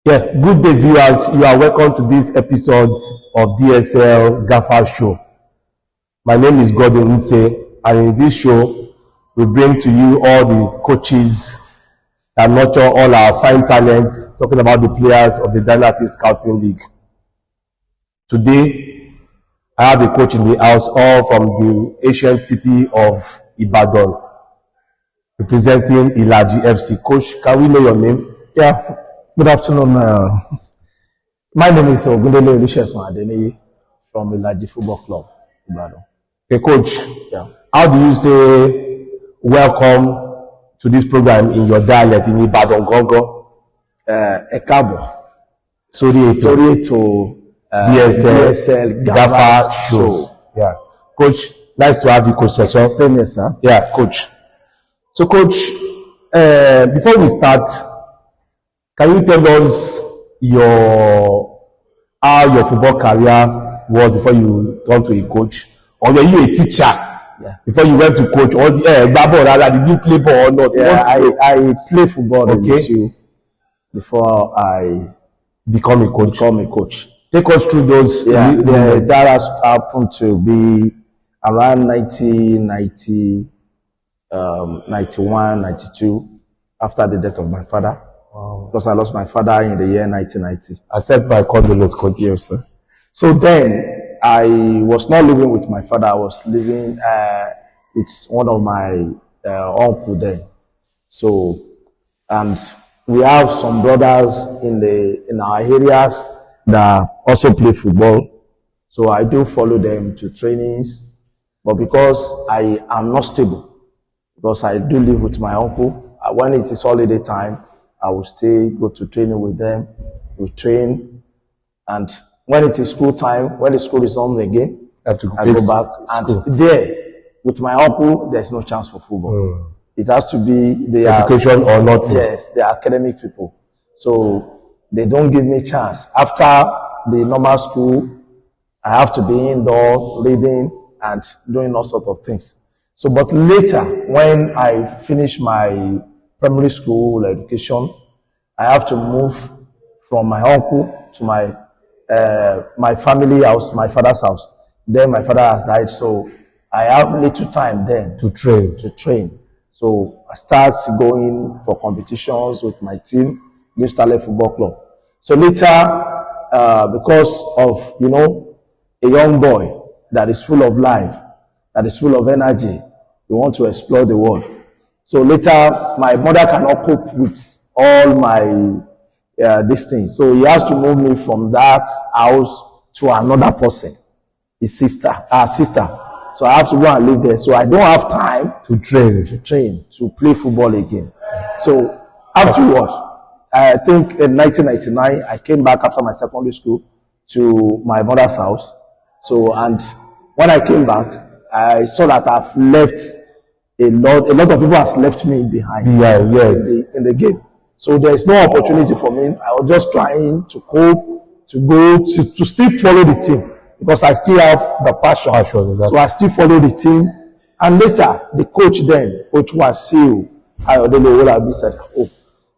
Yeah, good day, viewers. You are welcome to this episode of DSL GAFFER'S SHOW. My name is Gordon Nse, and in this show, we bring to you all the coaches that nurture all our fine talents, talking about the players of the Dynasty Scouting League. Today, I have a coach in the house, all from the ancient city of Ibadan, representing Ilaji FC. Coach, can we know your name? Yeah. Good afternoon. My name is Ogundele Adeniyi from Ilaji Football Club, Ibadan. Okay, Coach. Yeah. How do you say welcome to this program in your dialect in Ibadan Gongo? Ekabo. Sorry to DSL GAFFER'S Show. Yeah. Coach, nice to have you, Coach Session. Same here, sir. Yeah, Coach. So, Coach, before we start, can you tell us how your football career was before you turned to a coach? Or were you a teacher before you went to coach? Or did you play ball or not? Yeah, I play football before I become a coach. Take us through those. That has happened to be around 1990, 91, 92, after the death of my father. Wow. Because I lost my father in the year 1990. Accept my condolence, Coach. Yes, sir. So then, I was not living with my father. I was living with one of my uncle then. So, and we have some brothers in our areas that also play football. So I do follow them to trainings. But because I am not stable, because I do live with my uncle, when it is holiday time, I will go to training with them. We train, and when it is school time, when the school is on again, I go back. School. And there, with my uncle, there's no chance for football. It has to be education or nothing. Yes, they are academic people, so they don't give me chance. After the normal school, I have to be indoor reading and doing all sorts of things. So, but later, when I finish my primary school education, I have to move from my uncle to my family house, my father's house. Then my father has died, so I have little time then to train. So I start going for competitions with my team, New Starlet Football Club. So later, because of a young boy that is full of life, that is full of energy, we want to explore the world. So later, my mother cannot cope with all my these things. So he has to move me from that house to another person, his sister. So I have to go and live there. So I don't have time to train, to play football again. So afterwards, I think in 1999, I came back after my secondary school to my mother's house. So, and when I came back, I saw that I've left a lot of people has left me behind in the game. So there is no opportunity for me. I was just trying to cope, to still follow the team, because I still have the passion. Exactly. So I still follow the team. And later, the coach then, Coach Wasiu, Ayodele said, "Oh,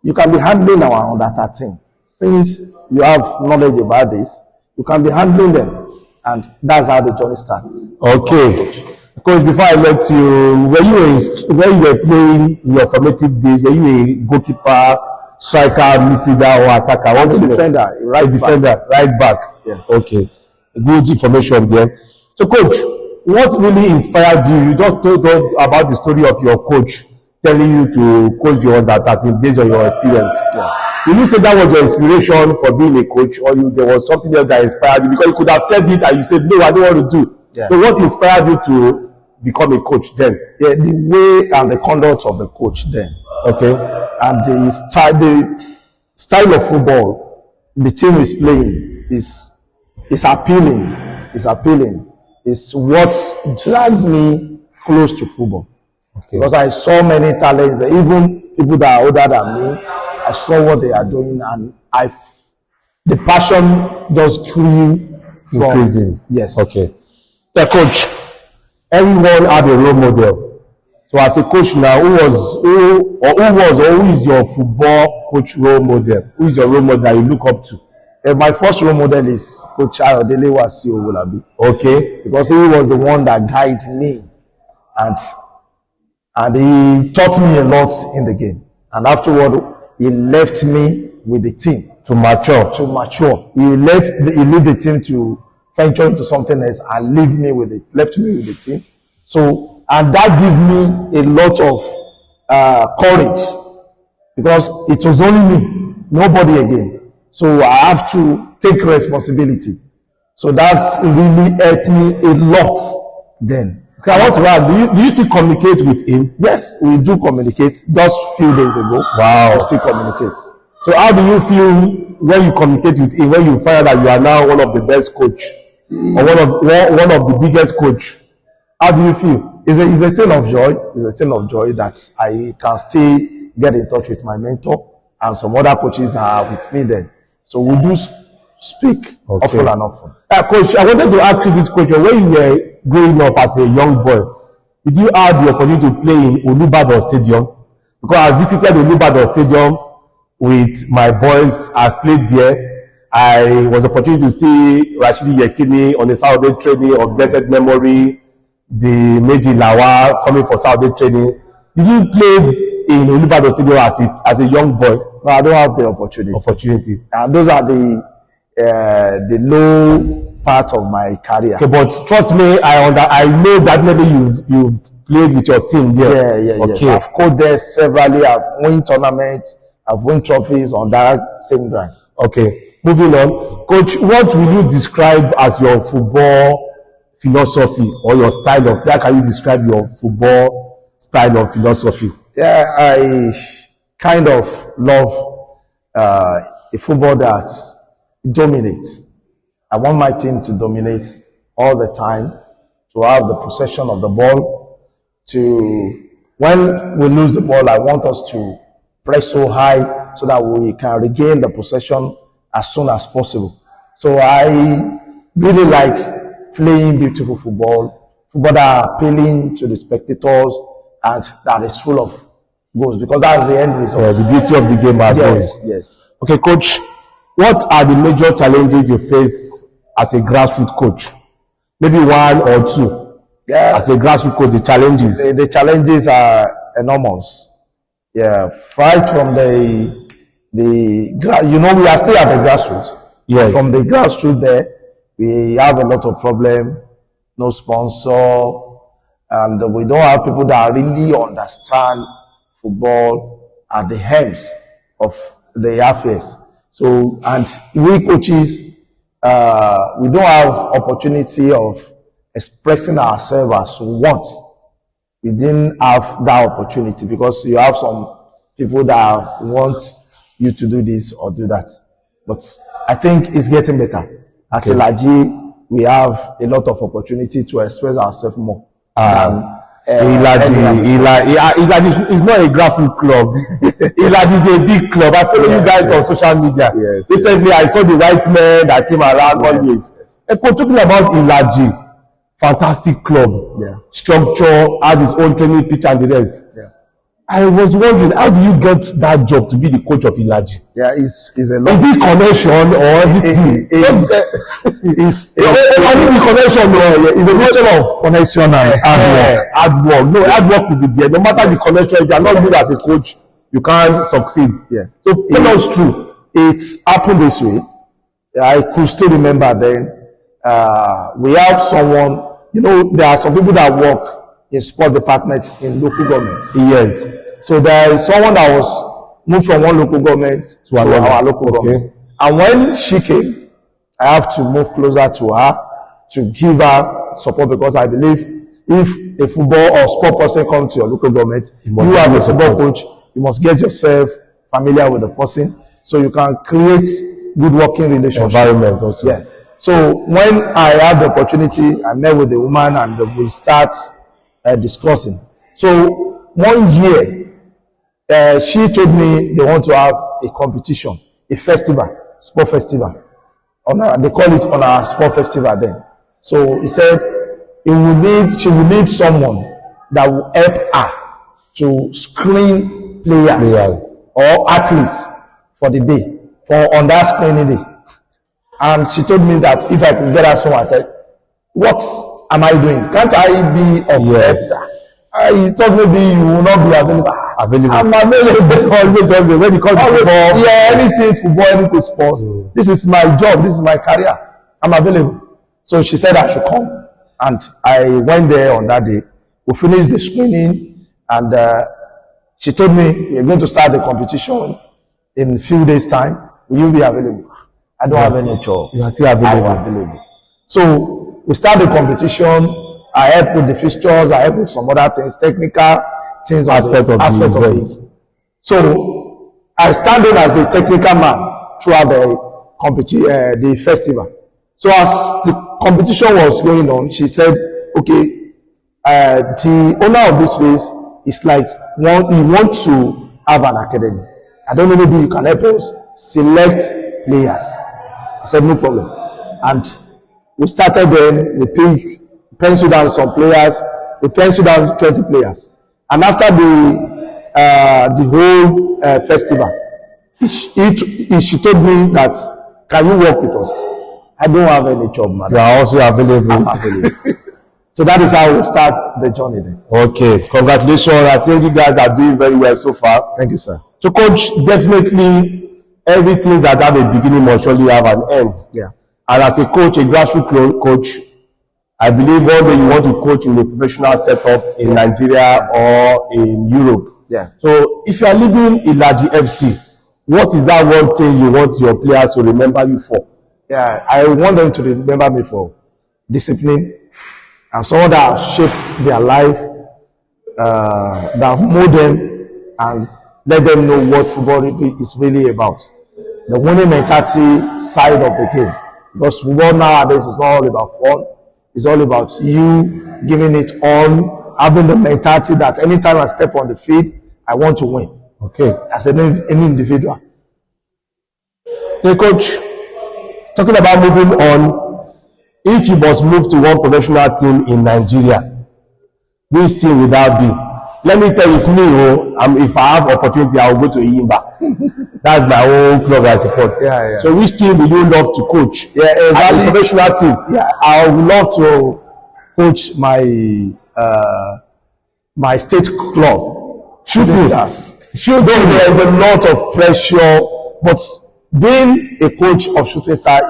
you can be handling our under 13. Since you have knowledge about this, you can be handling them." And that's how the journey starts. Okay. Coach, before I let you, when you were playing in your formative days, were you a goalkeeper, striker, midfielder, or attacker? I'm a defender, right back. Yeah. Okay. Good information there. So, Coach, what really inspired you? You just told us about the story of your coach telling you to coach the under 13 based on your experience. Yeah. Will you say that was your inspiration for being a coach, or there was something else that inspired you? Because you could have said it and you said, "No, I don't want to do." Yeah. So what inspired you to become a coach then? Yeah, the way and the conduct of the coach then. Okay. And the style of football the team is playing is appealing. It's what dragged me close to football. Okay. Because I saw many talents, even people that are older than me. I saw what they are doing, and the passion just grew increasing. Yes. Okay. Yeah, Coach. Everyone had a role model. So as a coach now, who is your football coach role model? Who is your role model that you look up to? My first role model is Coach Ayodele Owolabi. Okay. Because he was the one that guided me, and he taught me a lot in the game. And afterward, he left me with the team To mature. He left the team to venture into something else and left me with the team. So, and that gave me a lot of courage, because it was only me, nobody again. So I have to take responsibility. So that's really helped me a lot then. Okay, I want to ask, do you still communicate with him? Yes, we do communicate. Just few days ago, Wow. we still communicate. So how do you feel when you communicate with him, when you find that you are now one of the best coach, or one of the biggest coach? How do you feel? It's a thing of joy. It's a thing of joy that I can still get in touch with my mentor and some other coaches that are with me then. So we do speak often and often. Coach, I wanted to ask you this question. When you were growing up as a young boy, did you have the opportunity to play in Olubadan Stadium? Because I visited Olubadan Stadium with my boys. I've played there. I was opportunity to see Rashidi Yekini on the Saturday training of blessed memory, the Meji Lawa coming for Saturday training. Did you play in Olubadan Stadium as a young boy? No, I don't have the opportunity. And those are the low part of my career. Okay, but trust me, I know that maybe you've played with your team there. Yeah. Okay. Yes. I've coached there severally. I've won tournaments. I've won trophies on that same ground. Okay. Moving on, Coach, what will you describe as your football philosophy or your style of? How can you describe your football style of philosophy? Yeah, I kind of love a football that dominates. I want my team to dominate all the time, to have the possession of the ball. When we lose the ball, I want us to press so high so that we can regain the possession as soon as possible. So I really like playing beautiful football that are appealing to the spectators and that is full of goals, because that's the end result. The beauty of the game are goals. Yes. Okay, Coach, what are the major challenges you face as a grassroots coach? Maybe one or two. Yeah. As a grassroots coach, the challenges. The challenges are enormous. Yeah, right from we are still at the grassroots. Yes. From the grassroots there, we have a lot of problem. No sponsor, and we don't have people that really understand football at the helms of the affairs. So, and we coaches, we don't have opportunity of expressing ourselves as we want. We didn't have that opportunity because you have some people that want you to do this or do that. But I think it's getting better. At Ilaji, we have a lot of opportunity to express ourselves more. Ilaji is not a graphic club. Ilaji is a big club. I follow you guys on social media. Yes, recently, I saw the white men that came around always. Talking about Ilaji, fantastic club. Yeah. Structure, has its own training pitch and the rest. Yeah. I was wondering, how do you get that job to be the coach of Ilaji? Yeah, it's a lot. Is it connection or everything? It's only the connection, it's a matter of connection and hard work. No, hard work will be there. No matter the connection, if you are not good as a coach, you can't succeed. Yeah. So tell us true. It's happened this way. I could still remember then. We have someone, there are some people that work in sport department in local government. Yes. So there is someone that was moved from one local government to our local government. And when she came, I have to move closer to her to give her support, because I believe if a football or sport person comes to your local government, you as a football coach, you must get yourself familiar with the person so you can create good working relationship. Environment also. Yeah. So when I had the opportunity, I met with the woman and we start discussing. So 1 year, she told me they want to have a competition, a festival, sport festival. They call it on our sport festival then. So he said she will need someone that will help her to screen players or athletes for the day, on that screening day. And she told me that if I could get her someone, I said, what am I doing? Can't I be of Yes. I thought maybe you will not be available. I'm available always. When you come to football, yeah, anything football, anything sports. This is my job. This is my career. I'm available. So she said I should come, and I went there on that day. We finished the screening, and she told me we're going to start the competition in a few days' time. Will you be available? I don't have any job. You are still available. I'm available. So we start the competition. I help with the fixtures. I help with some other things, technical things, Aspect of the it. So I stand in as the technical man throughout the festival. So as the competition was going on, she said, "Okay, the owner of this place is like he wants to have an academy. I don't know, maybe you can help us select players." I said, "No problem." And we started then. We penciled down some players. We penciled down 20 players. And after the whole festival, she told me that, "Can you work with us?" I don't have any job, madam. You are also available. I'm available. So that is how we start the journey then. Okay, congratulations. I think you guys are doing very well so far. Thank you, sir. So, coach, definitely everything that have a beginning must surely have an end. Yeah. And as a coach, a grassroots coach, I believe one day you want to coach in a professional setup in Nigeria or in Europe. Yeah. So if you are leading Ilaji FC, what is that one thing you want your players to remember you for? Yeah, I want them to remember me for discipline and someone that has shaped their life, that have molded them and let them know what football is really about. The winning mentality side of the game. Because football nowadays is not all about fun. It's all about you giving it all, having the mentality that anytime I step on the field, I want to win. Okay. As an individual. Hey, coach, talking about moving on, if you must move to one professional team in Nigeria, which team would that be? Let me tell you, if I have opportunity, I will go to Iyimba. That's my own club I support. Yeah. So which team would you love to coach? Yeah, as a professional team. Yeah, I would love to coach my state club. Shooting. There is a lot of pressure, but being a coach of Shooting Star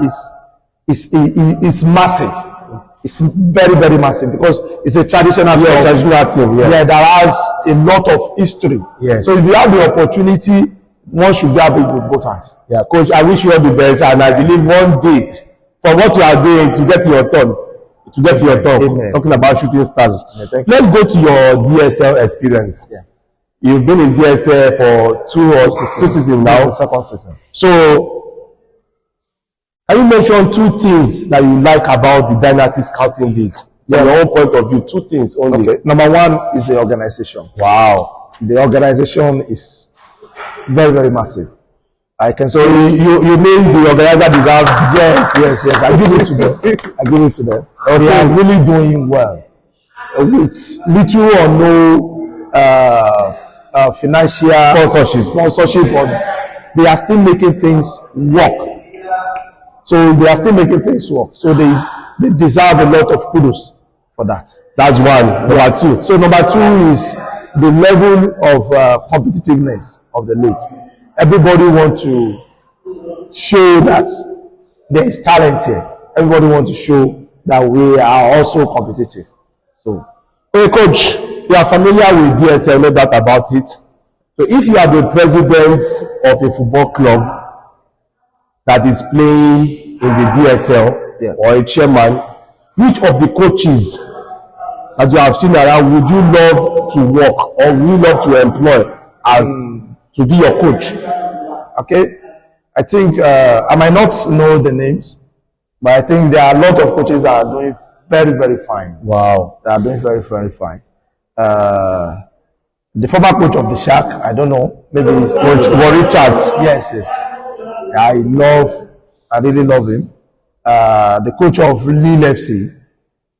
is massive. It's very, very massive because it's a traditional team. Yes. Yeah, that has a lot of history. Yes. So if you have the opportunity, one should grab it with both hands. Yeah, coach, I wish you all the best, and I believe one day, for what you are doing, to get your turn. Amen. Talking about Shooting Stars. Yeah, let's go to your DSL experience. Yeah. You've been in DSL for two seasons now. The second season. So, can you mention two things that you like about the Dynasty Scouting League? From your own point of view, two things only. Okay. Number one is the organization. Wow. The organization is very, very massive. I can so you mean the organizer deserves? Yes. I give it to them. They are really doing well with little or no financial sponsorship, but they are still making things work. So they they deserve a lot of kudos for that. That's one. Number two. So number two is the level of competitiveness of the league. Everybody wants to show that there is talent here. Everybody wants to show that we are also competitive. So, hey coach, you are familiar with DSL, no doubt about it. So if you are the president of a football club that is playing in the DSL, or a chairman, which of the coaches that you have seen around would you love to work or would you love to employ as to be your coach? Okay, I think I might not know the names, but I think there are a lot of coaches that are doing very, very fine. Wow. They are doing very, very fine. The former coach of the Shark, I don't know, maybe it's Coach Richards. Yes. I really love him. The coach of Lille FC,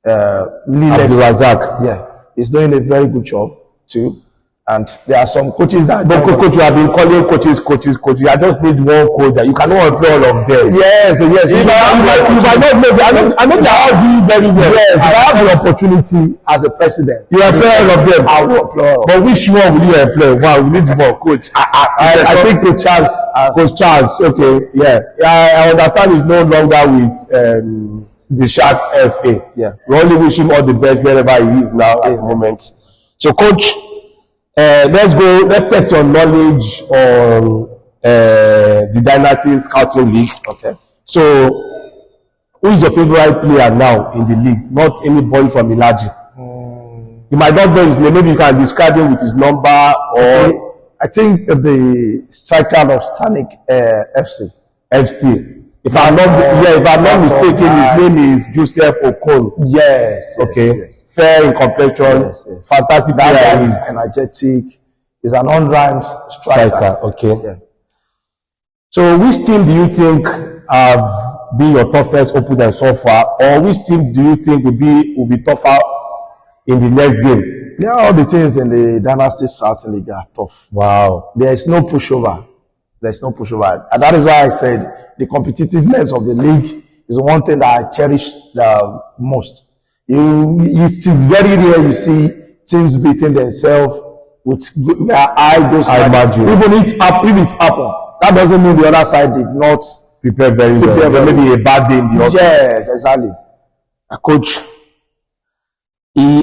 Abdulrazak. yeah, he's doing a very good job too. And there are some coaches that But coach, you have been calling coaches. I just need one coach. You cannot employ all of them. Yes. If I don't know, I know they are all doing very well. Yes, if I have the opportunity as a president, You employ all of them. I will employ. But which one will you employ? Wow, we need one coach. I think Coach Charles. Coach Charles. Okay, yeah. I understand he's no longer with the Shark FA. Yeah. We only wish him all the best wherever he is now at the moment. So, coach. Let's test your knowledge on the Dynasty Scouting League. Okay. So, who is your favorite player now in the league? Not anybody from Ilaji. You might not know his name. Maybe you can describe him with his number or. I think the striker of Stanik FC. If I'm not mistaken, his name is Joseph Okon. Yes. Okay. Yes. Fair in complexion. Yes. Fantastic That player. guy is energetic. He's an on-rhymed striker. Okay. Yeah. So, which team do you think have been your toughest opponent so far, or which team do you think will be tougher in the next game? Yeah, all the teams in the Dynasty Scouting League are tough. Wow. There is no pushover. And that is why I said the competitiveness of the league is one thing that I cherish the most. It is very rare you see teams beating themselves with their eye goes. I imagine. Even if it happens, that doesn't mean the other side did not Prepare very well. Maybe a bad day in the office. Yes, exactly. Coach,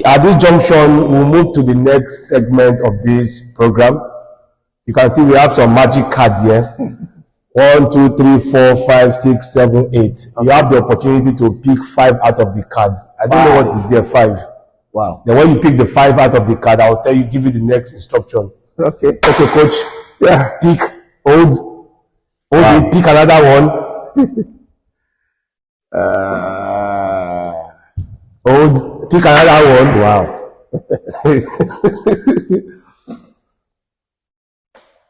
at this junction, we'll move to the next segment of this program. You can see we have some magic cards here. 1, 2, 3, 4, 5, 6, 7, 8. Okay. You have the opportunity to pick 5 out of the cards. I don't know what is there, 5. Wow. Then when you pick the 5 out of the card, I'll give you the next instruction. Okay. Okay, coach. Yeah. Pick, hold, wow. Pick another one. Hold, pick another one. Wow.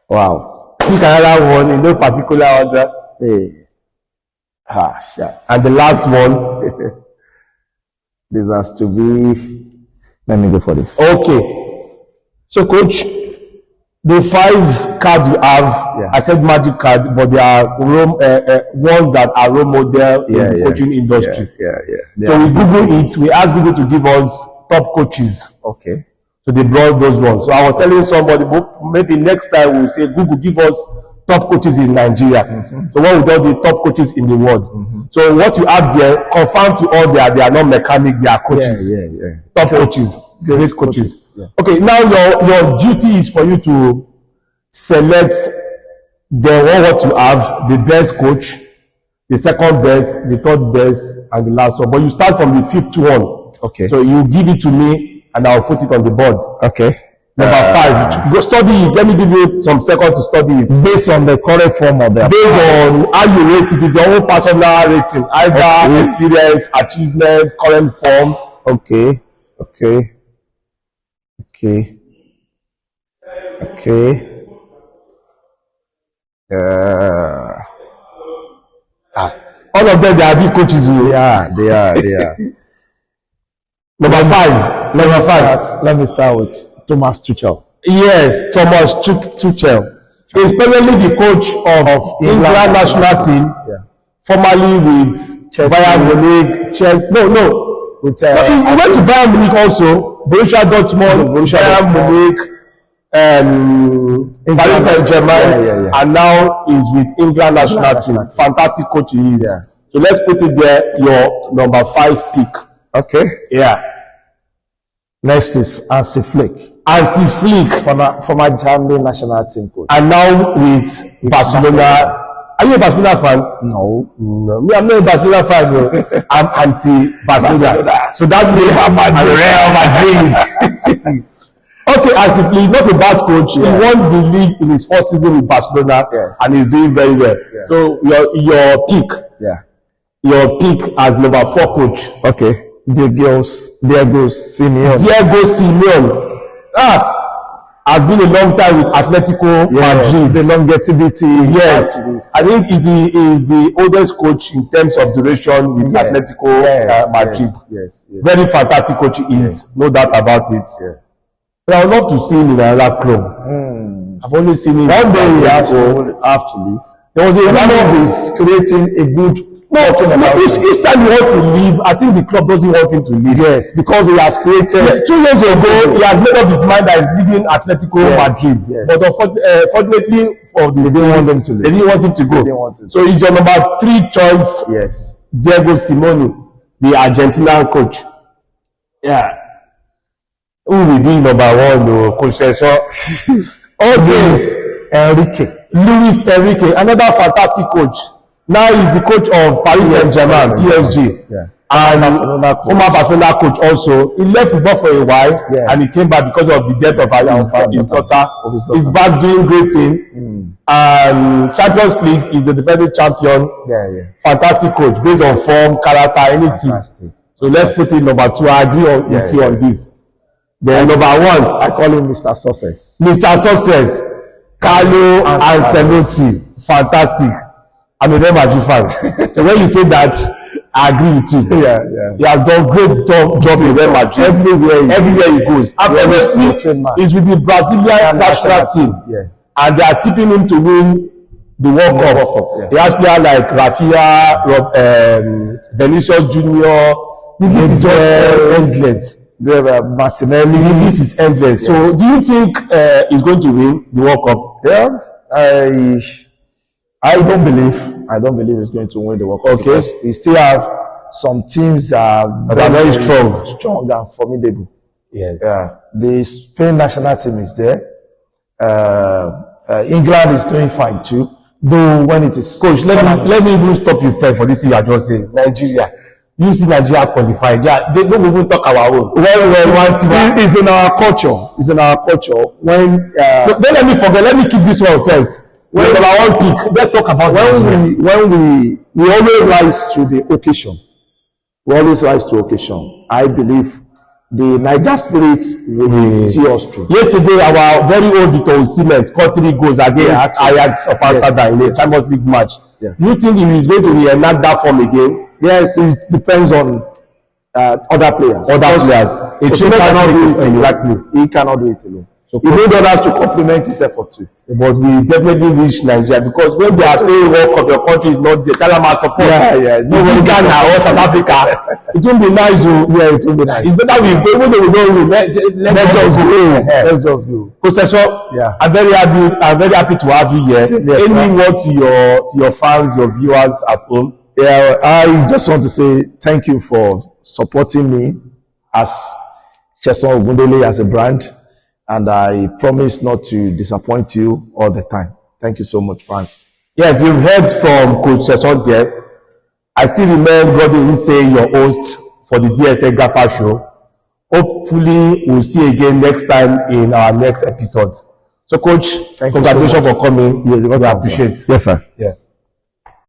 Wow. Pick another one in no particular order. Hey. Shit. And the last one. This has to be. Let me go for this. Okay. So, coach, the 5 cards you have, I said magic cards, but they are ones that are role model in the coaching industry. Yeah. So we Google it. We ask Google to give us top coaches. Okay. So they brought those ones. So I was telling somebody, maybe next time we'll say, Google, give us top coaches in Nigeria. So what we do, the top coaches in the world. So what you have there, confirm to all they are not mechanic, they are coaches. Yeah. Top coaches, great coaches. Yeah. Okay, now your duty is for you to select what you have, the best coach, the second best, the third best, and the last one. But you start from the 5th one. Okay. So you give it to me, and I'll put it on the board. Okay. Number 5. Go study it. Let me give you some seconds to study it. Based on the correct form of the based on how you rate it. It's your own personal rating. Either experience, achievement, current form. Okay. All of them, they are big coaches. They are. Number 5. Let me start with Thomas Tuchel. Yes, Thomas Tuchel. He's presently the coach of England national team, formerly with Bayern Munich, Chelsea. No. He went to Bayern Munich also, Borussia Dortmund, Bayern Munich, Paris Saint-Germain, and now he's with England national team. Fantastic coach he is. So let's put it there, your number 5 pick. Okay. Yeah. Next is Hansi Flick. Former German national team coach. And now with Barcelona. Are you a Barcelona fan? No. Me, I'm not a Barcelona fan. No. I'm anti-Barcelona. So that means I'm Real Madrid. Okay, Hansi Flick, not a bad coach. He won the league in his first season with Barcelona, and he's doing very well. So your pick. Your pick as number 4 coach. Okay. Diego Simeone. Has been a long time with Atletico Madrid. The longevity. Yes. I think he's the oldest coach in terms of duration with Atletico Madrid. Yes. Very fantastic coach he is. No doubt about it. But I would love to see him in another club. I've only seen him. One day he have to leave. There was a rumor is creating a good. Each time he wants to leave, I think the club doesn't want him to leave. Yes, because he has created. Yes, 2 years ago, he has made up his mind that he's leaving Atletico Madrid. Yes. But unfortunately, for the they didn't want him to leave. They didn't want him to go. So he's your number 3 choice. Yes, Diego Simeone, the Argentinian coach. Yeah. Who will be number 1 though? Coach Sesshow. Luis Enrique, another fantastic coach. Now he's the coach of Paris Saint-Germain, PSG. Yeah. And former Barcelona coach also. He left football for a while and he came back because of the death of his daughter. He's back doing great thing. And Champions League is the defending champion. Fantastic coach, based on form, character, anything. Fantastic. So let's put in number 2. I agree with you on this. Then number 1, I call him Mr. Success. Mr. Success, Carlo Ancelotti. Fantastic. I'm a Real Madrid fan. So when you say that, I agree with you. He has done great job in Real Madrid. Everywhere he goes. He's with the Brazilian national team. And they are tipping him to win the World Cup. He has players like Rafinha, Vinicius Junior. This is just endless. Martinelli. This is endless. So do you think he's going to win the World Cup? I don't believe he's going to win the World Cup. Because we still have some teams that are very strong and formidable. Yes. The Spain national team is there. England is doing fine too. Though when it is coach, let me even stop you first for this thing you are just saying. Nigeria. You see Nigeria qualified. They don't even talk our own. It's in our culture. It's in our culture. When don't let me forget. Let me keep this one first. When number 1 pick, let's talk about when we always rise to the occasion. We always rise to occasion. I believe the Niger spirit will see us through. Yesterday, our very own Victor Osimhen scored 3 goals against Ajax of Amsterdam in a Champions League match. Do you think he is going to reenact that form again? Yes, it depends on other players. He cannot do it exactly. He cannot do it alone. So he need others to complement his effort too. But we definitely reach Nigeria because when they are playing World Cup, your country is not there. Tell them our support. Nobody Ghana or South Africa. It won't be nice. It won't be nice. It's better we go. Even though we don't win, let's just go. Let's just go. Coach Sesshow, I'm very happy to have you here. Any word to your fans, your viewers at home? I just want to say thank you for supporting me as Cheson Ogundele as a brand. And I promise not to disappoint you all the time. Thank you so much, fans. Yes, you've heard from Coach Sesshow there. I still remember Gordon say your host for the DSL GAFFER'S SHOW. Hopefully, we'll see you again next time in our next episode. So, Coach, congratulations for coming. We appreciate it. Yes, sir. Yeah.